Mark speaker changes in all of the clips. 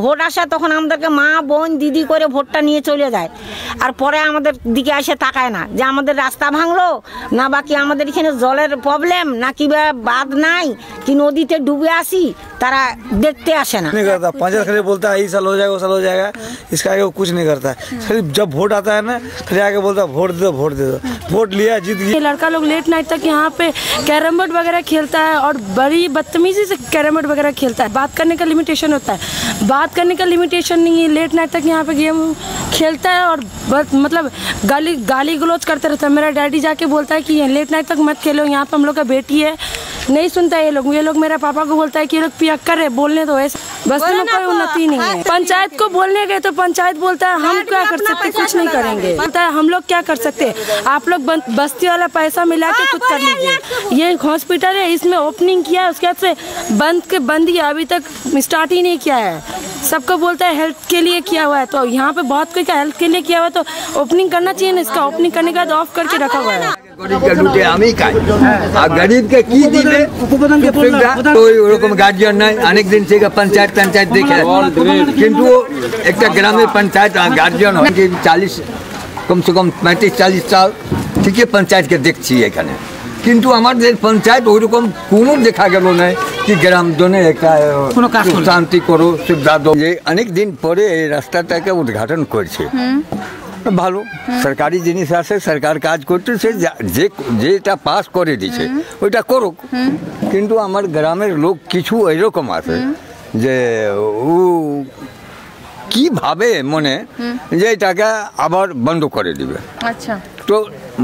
Speaker 1: Vote আসে তখন আমাদেরকে মা বোন দিদি করে ভোটটা নিয়ে চলে যায়, আর পরে আমাদের দিকে এসে তাকায় না যে আমাদের রাস্তা ভাঙলো না, বাকি আমাদের এখানে জলের প্রবলেম না, কি বাঁধ নাই কি নদীতে ডুবে আসি, তারা দেখতে আসে না।
Speaker 2: नहीं करता, पंचायत खाली बोलता है ये साल हो जाएगा वो साल हो जाएगा, इसका आगे वो कुछ नहीं करता है। फिर जब वोट आता है ना फिर आगे बोलता है वोट दे दो वोट दे दो, वोट लिया जीत गया।
Speaker 3: लड़का लोग लेट नाइट तक यहाँ पे कैरम बोर्ड वगैरह खेलता है और बड़ी बदतमीजी से कैरम बोर्ड वगैरह खेलता है। बात करने का लिमिटेशन होता है, बात करने का लिमिटेशन नहीं है। लेट नाइट तक यहाँ पे गेम खेलता है और मतलब गाली गलौज करते रहता है। मेरा डैडी जाके बोलता है कि लेट नाइट तक मत खेलो, यहाँ पे हम लोग का बेटी है, नहीं सुनता ये लोग मेरे पापा को बोलता है कि ये लोग पियक्कर है, बोलने दो। ऐसे बस्ती में कोई उन्नति नहीं है। पंचायत को बोलने गए तो पंचायत बोलता है हम क्या कर सकते, कुछ नहीं करेंगे। बोलता है हम लोग क्या कर सकते, आप लोग बस्ती वाला पैसा मिला के खुद कर लीजिए। ये हॉस्पिटल है, इसमें ओपनिंग किया है, उसके बाद से बंद ही अभी तक स्टार्ट ही नहीं किया है। सबको बोलता है हेल्थ के लिए किया हुआ है, तो यहाँ पे बहुत कोई का हेल्थ के लिए किया हुआ है, तो ओपनिंग करना चाहिए ना। इसका ओपनिंग करने के बाद ऑफ करके रखा हुआ है।
Speaker 4: गरीब के की दिले ওরকম গার্জিয়ান নাই। অনেক দিন থেকে পঞ্চায়েত দেখে, কিন্তু একটা গ্রামের পঞ্চায়েত গার্জিয়ান হয় 40 কমসে কম 35-40 সাল থেকে পঞ্চায়েতকে দেখছি এখানে, কিন্তু আমাদের পঞ্চায়েত ওইরকম কোনো দেখা গেল না কি গ্রাম জনে একটা শান্তি করো সুবিধা দো। অনেক দিন পরে এই রাস্তাটাকে উদ্ঘাটন করছে, ভালো সরকারি জিনিস আছে, সরকার কাজ করতেছে, যেটা পাস করে দিছে ওইটা করুক। কিন্তু আমার গ্রামের লোক কিছু এরকম আছে যে ও কিভাবে মনে যে এটাকে আবার বন্ধ করে দিবে।
Speaker 5: আচ্ছা,
Speaker 4: তো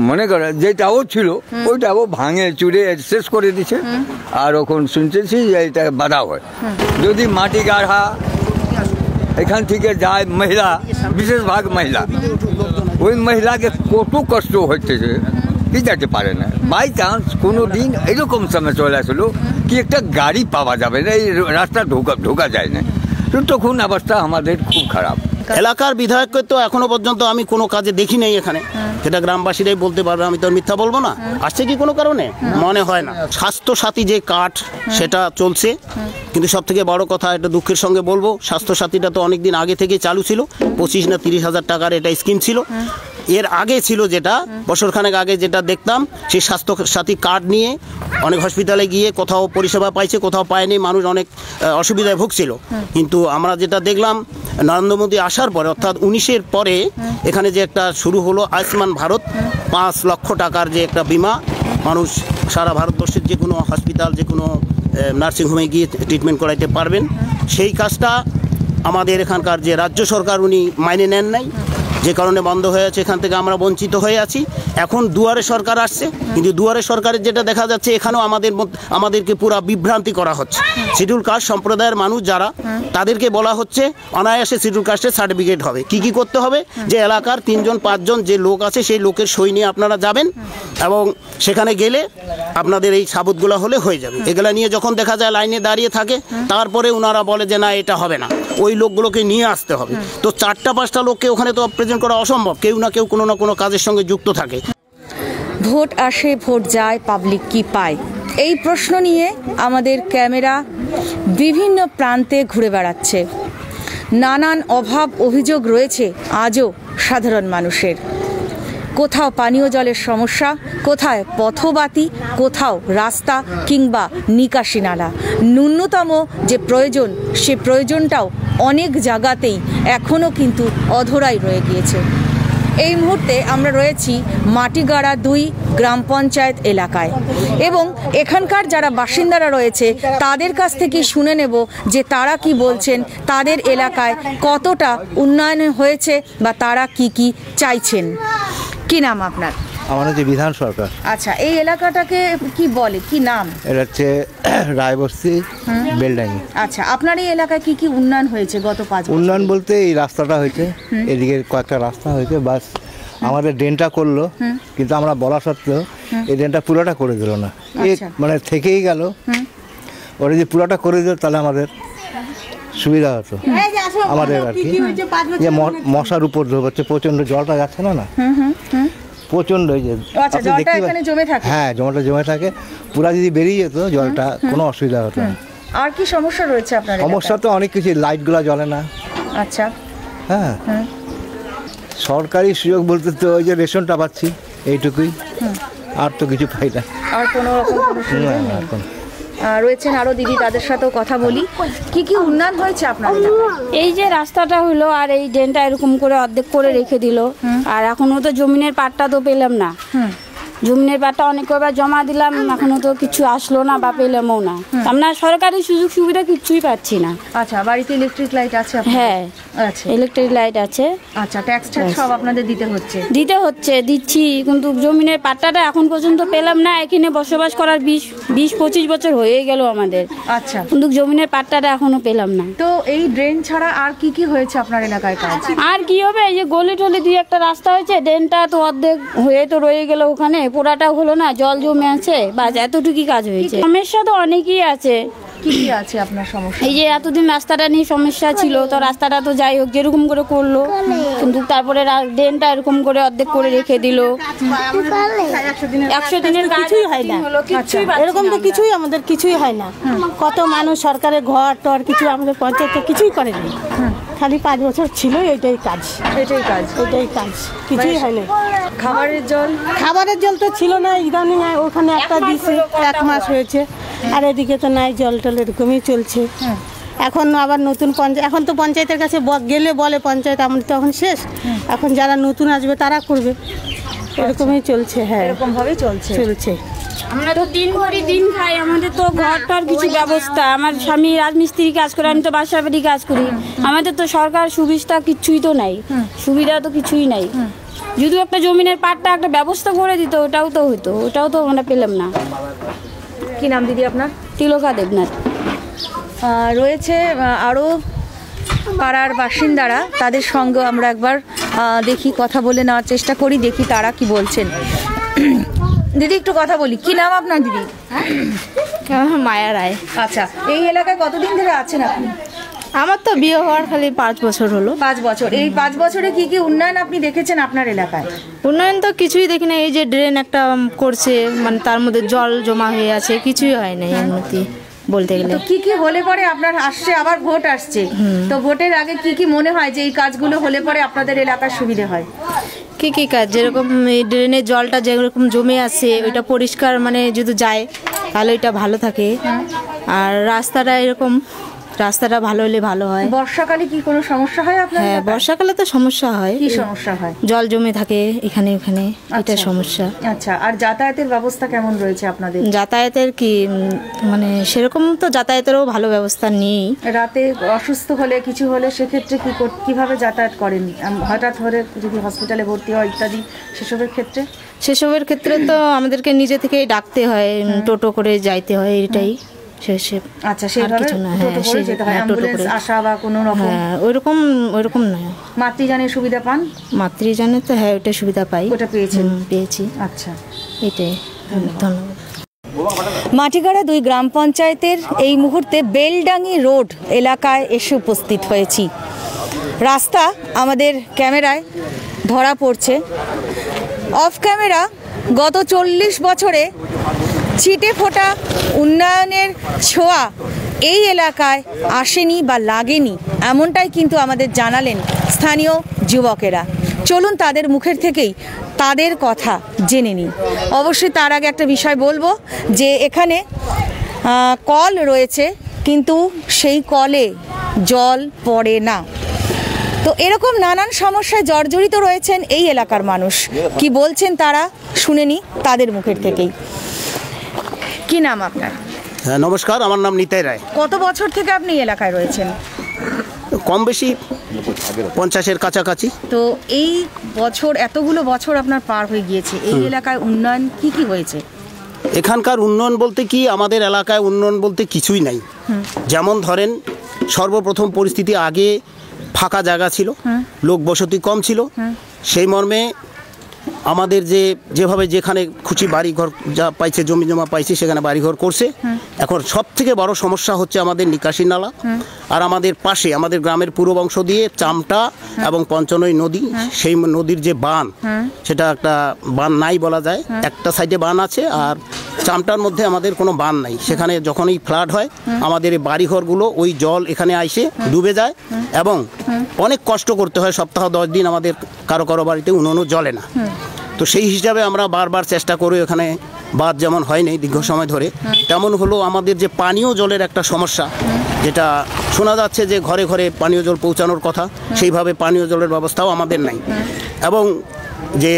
Speaker 4: মনে করে যেটাও ছিল ওইটাও ভাঙে চুরে শেষ করে দিছে। আর এখন শুনতেছি যে এটা বাধা হয়, যদি মাটি গাড়া এখান থেকে যায় মহিলা, বিশেষ ভাগ মহিলা, ওই মহিলাকে কত কষ্ট হইতেছে কি যেতে পারে না। বাই চান্স কোনো দিন এরকম সময় চলে আসলো কি একটা গাড়ি পাওয়া যাবে না, এই রাস্তা ঢোকা যায় না, তো তখন অবস্থা আমাদের খুব খারাপ।
Speaker 6: এলাকার বিধায়ককে তো এখনো পর্যন্ত আমি কোনো কাজে দেখি নেই এখানে, সেটা গ্রামবাসীরাই বলতে পারবে, আমি তো মিথ্যা বলবো না। আসছে কি কোনো কারণে মনে হয় না। স্বাস্থ্য সাথী যে কার্ড সেটা চলছে, কিন্তু সব থেকে বড় কথা, এটা দুঃখের সঙ্গে বলবো, স্বাস্থ্য সাথীটা তো অনেক দিন আগে থেকে চালু ছিল। 25 না 30 হাজার টাকার এটা স্কিম ছিল। এর আগে ছিল যেটা বছরখানেক আগে যেটা দেখতাম, সেই স্বাস্থ্য সাথী কার্ড নিয়ে অনেক হসপিটালে গিয়ে কোথাও পরিষেবা পাইছে, কোথাও পায়নি, মানুষ অনেক অসুবিধায় ভুগছিল। কিন্তু আমরা যেটা দেখলাম নরেন্দ্র মোদী আসার পরে, অর্থাৎ 19-এর পরে এখানে যে একটা শুরু হলো আয়ুষ্মান ভারত, 5 লক্ষ টাকার যে একটা বিমা, মানুষ সারা ভারতবর্ষের যে কোনো হসপিটাল, যে কোনো নার্সিংহোমে গিয়ে ট্রিটমেন্ট করাইতে পারবেন। সেই কাজটা আমাদের এখানকার যে রাজ্য সরকার উনি মাইনে নেন নাই, যে কারণে বন্ধ হয়ে আছে, এখান থেকে আমরা বঞ্চিত হয়ে আছি। এখন দুয়ারে সরকার আসছে, কিন্তু দুয়ারে সরকারের যেটা দেখা যাচ্ছে এখানেও আমাদেরকে পুরো বিভ্রান্তি করা হচ্ছে। শিডিউল কাস্ট সম্প্রদায়ের মানুষ যারা, তাদেরকে বলা হচ্ছে অনায়াসে শিডিউল কাস্টের সার্টিফিকেট হবে। কি করতে হবে, যে এলাকার 3-5 যে লোক আছে সেই লোকের সই নিয়ে আপনারা যাবেন, এবং সেখানে গেলে আপনাদের এই সাবুতগুলো হলে হয়ে যাবে। এগুলা নিয়ে যখন দেখা যায় লাইনে দাঁড়িয়ে থাকে, তারপরে ওনারা বলে যে না এটা হবে না, ওই লোকগুলোকে নিয়ে আসতে হবে। তো 4-5টা লোককে ওখানে তো প্রেজেন্ট করা অসম্ভব, কেউ না কেউ কোনো না কোনো কাজের সঙ্গে যুক্ত থাকে।
Speaker 5: ভোট আসে ভোট যায়, পাবলিক কি পায়, এই প্রশ্ন নিয়ে আমাদের ক্যামেরা বিভিন্ন প্রান্তে ঘুরে বেড়াচ্ছে। নানান অভাব অভিযোগ রয়েছে আজও সাধারণ মানুষের। কোথাও পানীয় জলের সমস্যা, কোথায় পথবাতি, কোথাও রাস্তা কিংবা নিকাশি নালা। ন্যূনতম যে প্রয়োজন, সে প্রয়োজনটাও অনেক জায়গাতেই এখনও কিন্তু অধরাই রয়ে গিয়েছে। এই মুহূর্তে আমরা রয়েছি মাটিগাড়া 2 গ্রাম পঞ্চায়েত এলাকায়, এবং এখানকার যারা বাসিন্দারা রয়েছে তাদের কাছ থেকে শুনে নেব যে তারা কি বলছেন, তাদের এলাকায় কতটা উন্নয়ন হয়েছে বা তারা কি চাইছেন। কি নাম আপনার?
Speaker 7: আমার হচ্ছে বিধান সরকার।
Speaker 5: আচ্ছা, এই এলাকাটাকে কি বলে, কি নাম?
Speaker 7: এটা হচ্ছে রায়বস্তি বেলডাঙ্গি।
Speaker 5: আচ্ছা, আপনার এই এলাকায় কি উন্নয়ন হয়েছে গত 5 বছর?
Speaker 7: উন্নয়ন বলতে এই রাস্তাটা হয়েছে, এদিকে কয়েকটা রাস্তা হয়েছে, বাস আমাদের ড্রেনটা করলো, কিন্তু আমরা বলা সত্ত্বেও এই ড্রেনটা পুরোটা করে দিল না, মানে থেকেই গেল। ওরা যদি পুরোটা করে দিল তাহলে আমাদের সুবিধা হতো আমাদের আর কি। যে মশার উপর হচ্ছে প্রচণ্ড, জলটা যাচ্ছে না প্রচণ্ড,
Speaker 5: জমে থাকে।
Speaker 7: হ্যাঁ, জলটা জমে থাকে, পুরা যদি বেরিয়ে যেত জলটা কোনো অসুবিধা হতো না।
Speaker 5: আর কি সমস্যা রয়েছে আপনার
Speaker 7: সমস্যা তো অনেক কিছু, লাইটগুলো জ্বলে না।
Speaker 5: আচ্ছা।
Speaker 7: হ্যাঁ, সরকারি সুযোগ বলতে তো ওই যে রেশনটা পাচ্ছি, এইটুকুই, আর তো কিছু পাই না।
Speaker 5: আর কোনো রকম কোনো সুবিধা নেই। রয়েছেন আরো দিদি, তাদের সাথেও কথা বলি। কি কি উন্নয়ন হয়েছে আপনার এলাকায়?
Speaker 8: এই যে রাস্তাটা হলো, আর এই ড্রেনটা এরকম করে অর্ধেক করে রেখে দিল, আর এখনো তো জমিনের পাটটা তো পেলাম না। জমিনের পাটটা অনেক কবার জমা দিলাম, এখনো তো কিছু আসলো না বা পেলামও না। আমরা সরকারি সুযোগ সুবিধা কিছুই পাচ্ছি না।
Speaker 5: আচ্ছা, বাড়িতে ইলেকট্রিক লাইট আছে আপনার?
Speaker 8: হ্যাঁ,
Speaker 5: আচ্ছা,
Speaker 8: ইলেকট্রিক লাইট আছে।
Speaker 5: আচ্ছা, ট্যাক্স সব আপনাদের দিতে হচ্ছে?
Speaker 8: দিচ্ছি, কিন্তু জমিনের পাট্টাটা এখন পর্যন্ত পেলাম না। এখানে বসবাস করার 20-25 বছর হয়ে গেল আমাদের।
Speaker 5: আচ্ছা,
Speaker 8: কিন্তু জমিনের পাট্টাটা এখনো পেলাম না।
Speaker 5: তো এই ড্রেন ছাড়া আর কি কি হয়েছে আপনার এলাকায় কাজ?
Speaker 8: আর কি হবে, এই যে গলি টলি দিয়ে একটা রাস্তা হয়েছে, ড্রেনটা তো অর্ধেক হয়ে তো রয়ে গেল, ওখানে পোড়াটাও হলো না, জল জমে আছে, বাস এতটুকুই কাজ হয়েছে। সমস্যা তো অনেকই আছে।
Speaker 5: কি কি আছে আপনার সমস্যা?
Speaker 8: এই যে এতদিন রাস্তাটা নিয়ে সমস্যা ছিল, তো রাস্তাটা তো যাই হোক যেরকম করে করলো, কিন্তু তারপরে ড্রেনটা এরকম করে অর্ধেক করে রেখে দিল। 100 দিনের
Speaker 1: কিছুই হয় না, এরকম তো কিছুই আমাদের কিছুই হয় না। কত মানুষ সরকারের ঘর টর কিছু আমাদের পঞ্চায়েতে কিছুই করেনি, খালি 5 বছর ছিল এটাই কাজ, কিছুই হয় না। খাবারের জল তো ছিল না, ইদানিং ওখানে একটা দিছে, 1 মাস হয়েছে, আর এদিকে তো নাই, জল টল এরকমই চলছে। এখন আবার নতুন পঞ্চায়েত, এখন তো পঞ্চায়েতের কাছে গেলে বলে পঞ্চায়েত আমাদের তো এখন শেষ, এখন যারা নতুন আসবে তারা করবে, এরকমই চলছে। হ্যাঁ,
Speaker 5: এরকম ভাবে চলছে।
Speaker 8: আমরা তো দিন ভরি দিন খাই, আমাদের তো ঘর টর কিছু ব্যবস্থা, আমার স্বামী রাজমিস্ত্রি কাজ করে, আমি তো বাসা বাড়ি কাজ করি, আমাদের তো সরকার সুবিধা কিছুই তো নাই, সুবিধা তো কিছুই নাই। যদি একটা জমিনের পাট্টা একটা ব্যবস্থা করে দিত, ওটাও তো হতো, ওটাও তো আমরা পেলাম না।
Speaker 5: কি নাম দিদি আপনার?
Speaker 8: তিলকা দেবনাথ।
Speaker 5: রয়েছে আরও পাড়ার বাসিন্দারা, তাদের সঙ্গে আমরা একবার দেখি, কথা বলে নেওয়ার চেষ্টা করি, দেখি তারা কি বলছেন। দিদি একটু কথা বলি, কি নাম আপনার দিদি?
Speaker 8: মায়া রায়।
Speaker 5: আচ্ছা, এই এলাকায় কতদিন ধরে আছেন আপনি?
Speaker 8: আমার তো বিয়ে হওয়ার খালি 5 বছর হলো।
Speaker 5: 5 বছর। এই 5 বছরে কি কি উন্নয়ন আপনি দেখেছেন আপনার এলাকায়?
Speaker 8: উন্নয়ন তো কিছুই দেখি না, এই যে ড্রেন একটা করছে, মানে তার মধ্যে জল জমা হয়ে আছে, কিছুই হয় না উন্নতি বলতে গেলে।
Speaker 5: তো কি কি হলে পরে আপনার আসছে, আবার ভোট আসছে, তো ভোটের আগে কি কি মনে হয় যে এই কাজগুলো হলে পরে আপনাদের এলাকার সুবিধা হয়?
Speaker 8: কি কাজ, যেরকম এই ড্রেনের জলটা যেরকম জমে আছে, ওইটা পরিষ্কার মানে যদি যায় তাহলে ওইটা ভালো থাকে, আর রাস্তাটা ভালো হলে ভালো হয়।
Speaker 5: বর্ষাকালে কি কোনো সমস্যা হয় আপনার?
Speaker 8: হ্যাঁ, বর্ষাকালে তো সমস্যা হয়।
Speaker 5: কি সমস্যা হয়?
Speaker 8: জল জমে থাকে এখানে ওখানে, এটা সমস্যা।
Speaker 5: আচ্ছা, আর যাতায়াতের ব্যবস্থা কেমন রয়েছে আপনাদের?
Speaker 8: যাতায়াতের কি মানে সেরকম তো যাতায়াতেরও ভালো ব্যবস্থা নেই।
Speaker 5: রাতে অসুস্থ হলে কিছু হলে সেক্ষেত্রে কিভাবে যাতায়াত করেন? হঠাৎ করে যদি হসপিটালে ভর্তি হয় ইত্যাদি, সেসবের ক্ষেত্রে তো আমাদেরকে নিজে থেকেই ডাকতে হয়, টোটো করে যাইতে হয়, এটাই। আচ্ছা, সেইভাবে টোটো করে যেতে হয়, অ্যাম্বুলেন্স আসা বা কোনো রকম?
Speaker 8: হ্যাঁ, ওইরকম নয়।
Speaker 5: মাতৃযানের সুবিধা পান?
Speaker 8: মাতৃযানের তো হ্যাঁ, ওটা সুবিধা পাই।
Speaker 5: ওটা পেয়েছি।
Speaker 8: আচ্ছা, এটাই, ধন্যবাদ।
Speaker 5: মাটিগাড়া 2 গ্রাম পঞ্চায়েতের এই মুহূর্তে বেলডাঙ্গি রোড এলাকায় এসে উপস্থিত হয়েছি। রাস্তা আমাদের ক্যামেরায় ধরা পড়ছে, অফ ক্যামেরা গত 40 বছরে ছিটে ফোটা উন্নয়নের ছোঁয়া এই এলাকায় আসেনি বা লাগেনি, এমনটাই কিন্তু আমাদের জানালেন স্থানীয় যুবকেরা। চলুন তাদের মুখের থেকেই তাদের কথা জেনে নিই। অবশ্যই তার আগে একটা বিষয় বলবো যে এখানে কল রয়েছে, কিন্তু সেই কলে জল পড়ে না। তো এরকম নানান সমস্যায় জর্জরিত রয়েছেন এই এলাকার মানুষ। কি বলছেন তারা শুনে নি তাদের মুখের থেকেই। কি নাম আপনার?
Speaker 6: হ্যাঁ, নমস্কার, আমার নাম নিতাই রায়।
Speaker 5: কত বছর থেকে আপনি এলাকায় রয়েছেন?
Speaker 6: কম বেশি 50-এর কাছাকাছি।
Speaker 5: তো এই এতগুলো বছর আপনার পার হয়ে গিয়েছে, এই এলাকায় উন্নয়ন কি কি হয়েছে?
Speaker 6: এখানকার উন্নয়ন বলতে কি, আমাদের এলাকায় উন্নয়ন বলতে কিছুই নাই। যেমন ধরেন, সর্বপ্রথম পরিস্থিতি, আগে ফাঁকা জায়গা ছিল, লোক বসতি কম ছিল, সেই মর্মে আমাদের যেভাবে যেখানে খুশি বাড়িঘর যা পাইছে, জমি জমা পাইছে, সেখানে বাড়িঘর করছে। এখন সব থেকে বড় সমস্যা হচ্ছে আমাদের নিকাশি নালা। আর আমাদের পাশে আমাদের গ্রামের পূর্ব অংশ দিয়ে চামটা এবং পঞ্চনই নদী, সেই নদীর যে বান, সেটা একটা বান নাই বলা যায়। একটা সাইডে বান আছে আর চামটার মধ্যে আমাদের কোনো বান নাই। সেখানে যখনই ফ্লাড হয় আমাদের এই বাড়িঘরগুলো ওই জল এখানে আইসে ডুবে যায় এবং অনেক কষ্ট করতে হয়। সপ্তাহ 10 দিন আমাদের কারো কারো বাড়িতে উনুনও জ্বলে না। তো সেই হিসাবে আমরা বারবার চেষ্টা করি। এখানে বাঁধ যেমন হয়নি দীর্ঘ সময় ধরে, তেমন হলো আমাদের যে পানীয় জলের একটা সমস্যা, যেটা শোনা যাচ্ছে যে ঘরে ঘরে পানীয় জল পৌঁছানোর কথা, সেইভাবে পানীয় জলের ব্যবস্থাও আমাদের নাই। এবং যে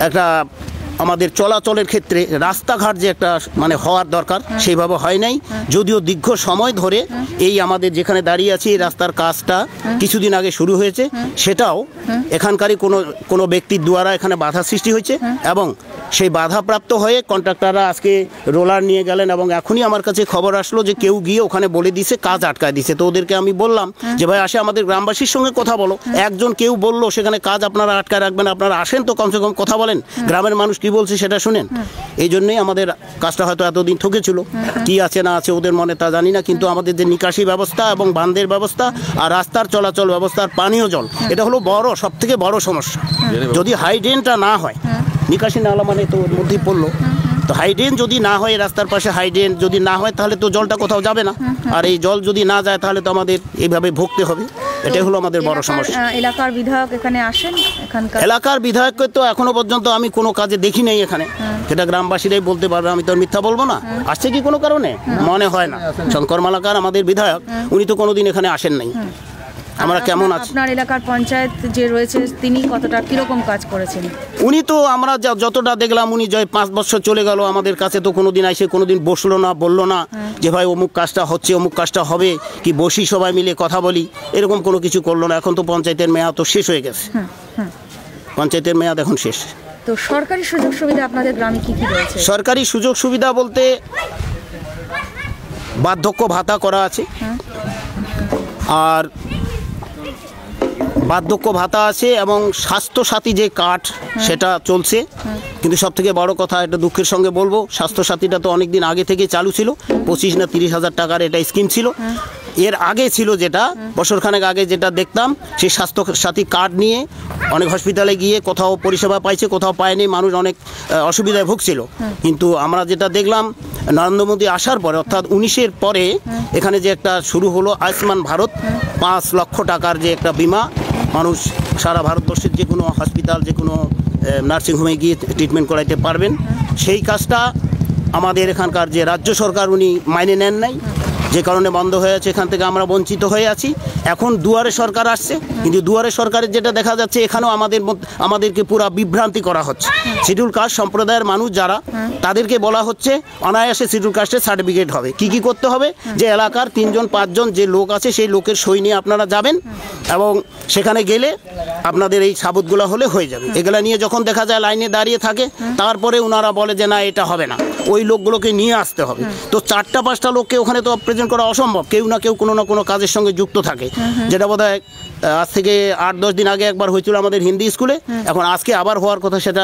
Speaker 6: একটা আমাদের চলাচলের ক্ষেত্রে রাস্তাঘাট যে একটা মানে হওয়ার দরকার, সেইভাবে হয় নাই। যদিও দীর্ঘ সময় ধরে এই আমাদের যেখানে দাঁড়িয়ে আছি এই রাস্তার কাজটা কিছুদিন আগে শুরু হয়েছে, সেটাও এখানকারই কোনো ব্যক্তির দ্বারা এখানে বাধা সৃষ্টি হয়েছে এবং সেই বাধাপ্রাপ্ত হয়ে কন্ট্রাক্টররা আজকে রোলার নিয়ে গেলেন এবং এখনই আমার কাছে খবর আসলো যে কেউ গিয়ে ওখানে বলে দিছে কাজ আটকায় দিছে। তো ওদেরকে আমি বললাম যে ভাই আসে আমাদের গ্রামবাসীর সঙ্গে কথা বলো। একজন কেউ বললো সেখানে কাজ আপনারা আটকায় রাখবেন, আপনারা আসেন তো কমসে কম কথা বলেন, গ্রামের মানুষ কি বলছে সেটা শুনেন। এই জন্যই আমাদের কাজটা হয়তো এতদিন ঠকেছিল। কি আছে না আছে ওদের মনে তা জানি না, কিন্তু আমাদের যে নিকাশি ব্যবস্থা এবং বাঁধের ব্যবস্থা আর রাস্তার চলাচল ব্যবস্থার পানীয় জল, এটা হলো সব থেকে বড় সমস্যা। যদি হাই ড্রেনটা না হয়, নিকাশি নালা মানে তো ওর মধ্যেই পড়লো, তো হাই ড্রেন যদি না হয়, রাস্তার পাশে হাই ড্রেন যদি না হয়, তাহলে তো জলটা কোথাও যাবে না। আর এই জল যদি না যায় তাহলে তো আমাদের এইভাবে ভুগতে হবে। এটাই হলো আমাদের বড় সমস্যা।
Speaker 5: এলাকার বিধায়ক এখানে আসেন?
Speaker 6: এলাকার বিধায়ককে তো এখনো পর্যন্ত আমি কোনো কাজে দেখি নাই এখানে, সেটা গ্রামবাসীরাই বলতে পারবে, আমি তো মিথ্যা বলবো না। আসছে কি কোনো কারণে? মনে হয় না। শঙ্কর মালাকার আমাদের বিধায়ক, উনি তো কোনোদিন এখানে আসেন নাই। আমরা কেমন আছি?
Speaker 5: আপনার এলাকার পঞ্চায়েত যে রয়েছে তিনি কতটা কিরকম কাজ করেছেন?
Speaker 6: উনি তো আমরা যতটা দেখলাম, উনি 5 বছর চলে গেল, আমাদের কাছে তো কোনোদিন এসে কোনোদিন বসলো না, বললো না যে ভাই অমুক কাজটা হচ্ছে, অমুক কাজটা হবে, কি বসি সবাই মিলে কথা বলি, এরকম কোনো কিছু করলো না। এখন তো পঞ্চায়েতের মেয়াদ তো শেষ হয়ে গেছে, পঞ্চায়েতের মেয়াদ এখন শেষ।
Speaker 5: তো সরকারি সুযোগ সুবিধা আপনাদের গ্রামে কি কি রয়েছে?
Speaker 6: সরকারি সুযোগ সুবিধা বলতে বার্ধক্য ভাতা করা আছে, আর বার্ধক্য ভাতা আছে এবং স্বাস্থ্যসাথী যে কার্ড সেটা চলছে। কিন্তু সব থেকে বড় কথা, এটা দুঃখের সঙ্গে বলবো, স্বাস্থ্যসাথীটা তো অনেক দিন আগে থেকে চালু ছিল। 25 না 30 হাজার টাকার এটা স্কিম ছিল। এর আগে ছিল যেটা বছরখানেক আগে যেটা দেখতাম, সেই স্বাস্থ্যসাথী কার্ড নিয়ে অনেক হসপিটালে গিয়ে কোথাও পরিষেবা পাইছে, কোথাও পায়নি, মানুষ অনেক অসুবিধায় ভুগছিল। কিন্তু আমরা যেটা দেখলাম নরেন্দ্র মোদী আসার পরে, অর্থাৎ 19-এর পরে এখানে যে একটা শুরু হলো আয়ুষ্মান ভারত, 5 লক্ষ টাকার যে একটা বিমা, মানুষ সারা ভারতবর্ষের যে কোনো হসপিটাল, যে কোনো নার্সিংহোমে গিয়ে ট্রিটমেন্ট করাইতে পারবেন। সেই কাজটা আমাদের এখানকার যে রাজ্য সরকার উনি মাইনে নেন নাই, যে কারণে বন্ধ হয়ে আছে। এখান থেকে আমরা বঞ্চিত হয়ে আছি। এখন দুয়ারে সরকার আসছে, কিন্তু দুয়ারে সরকারের যেটা দেখা যাচ্ছে, এখানেও আমাদেরকে পুরা বিভ্রান্তি করা হচ্ছে। শিডিউল কাস্ট সম্প্রদায়ের মানুষ যারা, তাদেরকে বলা হচ্ছে অনায়াসে শিডিউল কাস্টের সার্টিফিকেট হবে। কি করতে হবে? যে এলাকার 3-5 জন যে লোক আছে, সেই লোকের সই নিয়ে আপনারা যাবেন এবং সেখানে গেলে আপনাদের এই সাবুতগুলো হলে হয়ে যাবে। এগুলা নিয়ে যখন দেখা যায় লাইনে দাঁড়িয়ে থাকে, তারপরে ওনারা বলে যে না এটা হবে না, ওই লোকগুলোকে নিয়ে আসতে হবে। তো 4-5টা লোককে ওখানে তো প্রেজেন্ট করা অসম্ভব। কেউ না কেউ কোনো না কোনো কাজের সঙ্গে যুক্ত থাকে, যেটা বোধহয় আজ থেকে 8-10 দিন আগে একবার হয়েছিল আমাদের হিন্দি স্কুলে। এখন আজকে আবার হওয়ার কথা, সেটা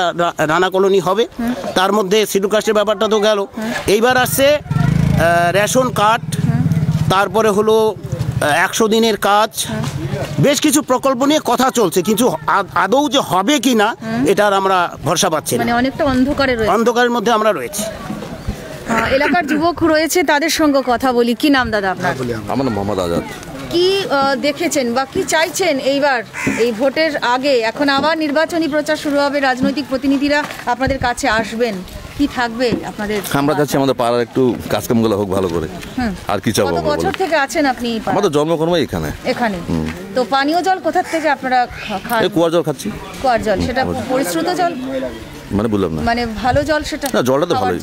Speaker 6: রানা কলোনি হবে। তার মধ্যে শিডিউল কাস্টের ব্যাপারটা তো গেল, এইবার আসছে রেশন কার্ড, তারপরে হলো 100 দিনের কাজ, বেশ কিছু প্রকল্প নিয়ে কথা চলছে, কিন্তু আদৌ যে হবে কি না এটার আমরা ভরসা পাচ্ছি না।
Speaker 5: মানে অনেকটা
Speaker 6: অন্ধকারের মধ্যে আমরা রয়েছি।
Speaker 5: এলাকার যুবক রয়েছে, তাদের সঙ্গে কথা বলি। কি নাম দাদা আপনার?
Speaker 9: আমার নাম মোহাম্মদ আজাদ।
Speaker 5: কি দেখেছেন বা কি চাইছেন এইবার এই ভোটের আগে? এখন আবার নির্বাচনী প্রচার শুরু হবে, রাজনৈতিক প্রতিনিধিরা আপনাদের কাছে আসবেন, কি থাকবে আপনাদের?
Speaker 9: আমরা চাচ্ছি আমাদের পাড়ার একটু কাজকামগুলো হোক ভালো করে, আর কি চাবো।
Speaker 5: কত বছর থেকে আছেন আপনি?
Speaker 9: আমাদের জন্মকর্ম এখানে।
Speaker 5: তো পানীয় জল কোথা থেকে আপনারা খান?
Speaker 9: কুয়ার জল খাচ্ছি।
Speaker 5: কুয়ার জল, সেটা পরিশ্রুত জল?
Speaker 9: মানে বললাম না,
Speaker 5: মানে ভালো জল, সেটা
Speaker 9: না, জলটা তো ভালোই,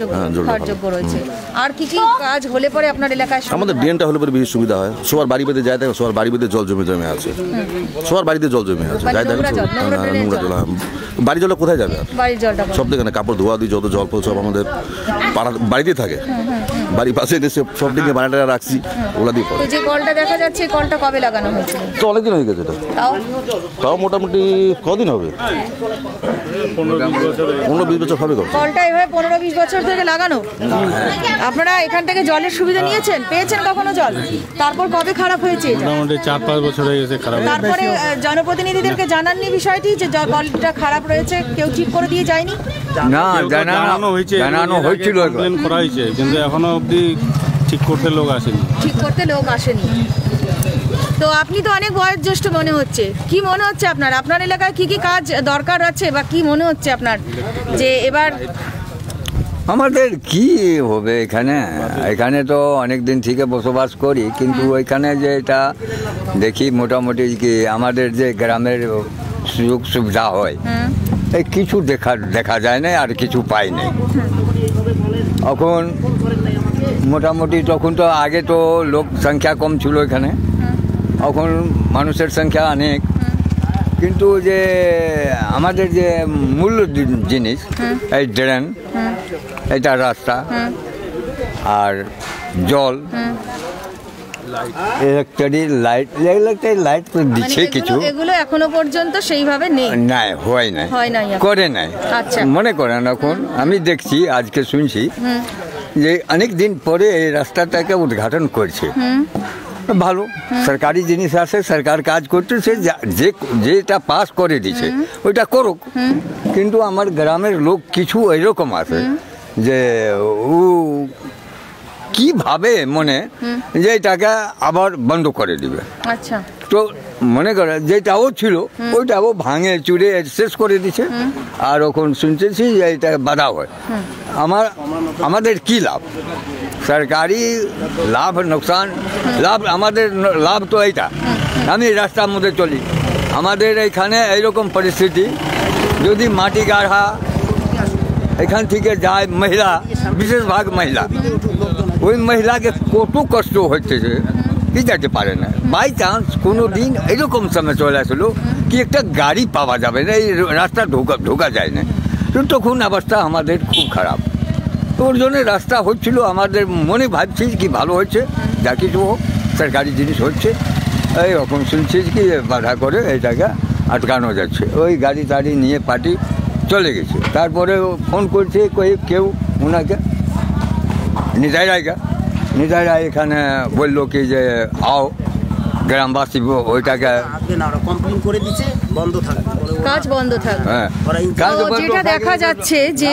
Speaker 5: খাওয়ার যোগ্য রয়েছে। আর কি কি কাজ হলে পরে আপনার এলাকায়?
Speaker 9: আমাদের ড্রেনটা হলে পরে বেশি সুবিধা হয়। সবার বাড়ি বেঁধে যায়, দেখো সবার বাড়ি বেঁধে জল জমে আছে, সবার বাড়িতে জল জমে আছে, যাই দেখো নোংরা জল। বাড়ির জলটা কোথায় যাবে? আর বাড়ির জলটা সব দেখে না, কাপড় ধোয়া দিই, যত জল ফল সব আমাদের বাড়িতেই থাকে। বাড়ির পাশে এসে সব দিকে বানাটা রাখছি ওগুলা দিয়ে
Speaker 5: তো যে কলটা দেখা যাচ্ছে কলটা কবে লাগানো হয়েছিল?
Speaker 9: তো অনেকদিন হয়ে গেছে এটা, তাও মোটামুটি কদিন হবে, 15-20 বছর হবে।
Speaker 5: কলটা এভাবে 15-20 বছর ধরে লাগানো। আপনারা এখান থেকে জলের সুবিধা নিয়েছেন, পেয়েছেন কখনো জল? তারপর কবে খারাপ হয়েছে?
Speaker 10: মোটামুটি 4-5 বছর হয়ে গেছে খারাপ।
Speaker 5: তারপরে জনপ্রতিনিধিদেরকে জানাননি বিষয়টি যে কলটা খারাপ রয়েছে, কেউ ঠিক করে দিয়ে যায়নি?
Speaker 4: না, জানানো হয়েছিল,
Speaker 10: কমপ্লেন করা হয়েছে, কিন্তু এখনো অবধি ঠিক করতে লোক আসেনি।
Speaker 5: তো আপনি তো অনেক বয়োজ্যেষ্ঠ মনে হচ্ছে, কি মনে হচ্ছে আপনার? আপনার এলাকায় কি কি কাজ দরকার আছে বা কি মনে হচ্ছে আপনার যে এবার
Speaker 4: আমাদের কি হবে এখানে? এখানে তো অনেক দিন থেকে বসবাস করি, কিন্তু ওইখানে যে এটা দেখি মোটামুটি কি আমাদের যে গ্রামের সুযোগ সুবিধা হয় এই কিছু দেখা যায় না, আর কিছু পাই নাই এখন মোটামুটি। তখন তো আগে তো লোক সংখ্যা কম ছিল এখানে, এখন মানুষের সংখ্যা অনেক, কিন্তু যে আমাদের যে মূল জিনিস এই ড্রেন, এটা রাস্তা আর জল, ইলেকট্রিক লাইট তো দিচ্ছে কিছু,
Speaker 5: এগুলো এখনো পর্যন্ত সেইভাবে নেই,
Speaker 4: নাই হয় নাই, করে নাই। মনে করেন এখন আমি দেখছি, আজকে শুনছি যে অনেক দিন পরে এই রাস্তাটাকে উদ্ঘাটন করছে, ভালো সরকারি জিনিস আছে, সরকার কাজ করতেছে, যেটা পাস করে দিছে ওইটা করুক, কিন্তু আমার গ্রামের লোক কিছু এরকম আছে যে ও কিভাবে মনে যে এটাকে আবার বন্ধ করে দিবে।
Speaker 5: আচ্ছা,
Speaker 4: তো মনে করে যেটাও ছিল ওইটাও ভাঙে চুরে শেষ করে দিছে, আর এখন শুনতেছি যে এটা বাধা হয়। আমাদের কি লাভ? সরকারি লাভ নোকসান, লাভ আমাদের লাভ তো এইটা, আমি রাস্তার মধ্যে চলি, আমাদের এইখানে এইরকম পরিস্থিতি, যদি মাটি গাড়া এখান থেকে যায় মহিলা, বিশেষ ভাগ মহিলা, ওই মহিলাকে কত কষ্ট হচ্ছে কি যেতে পারে না। বাই চান্স কোনো দিন এরকম সময় চলে আসলো কি একটা গাড়ি পাওয়া যাবে না, এই রাস্তা ঢোকা যায় না, তো তখন অবস্থা আমাদের খুব খারাপ। ওর জন্য রাস্তা হচ্ছিল, আমাদের মনে ভাবছি কি ভালো হচ্ছে, যা কিছু হোক সরকারি জিনিস হচ্ছে, এই রকম শুনছি কি বাধা করে এইটাকে আটকানো যাচ্ছে। ওই গাড়ি টাড়ি নিয়ে পার্টি চলে গেছে, তারপরে ফোন করছে কেউ ওনাকে নিতাই রায় এখানে বললো কি যে আও গ্রামবাসী ওইটাকে
Speaker 6: কমপ্লেন করে দিচ্ছে,
Speaker 5: কাজ বন্ধ থাকবে। যেটা দেখা যাচ্ছে যে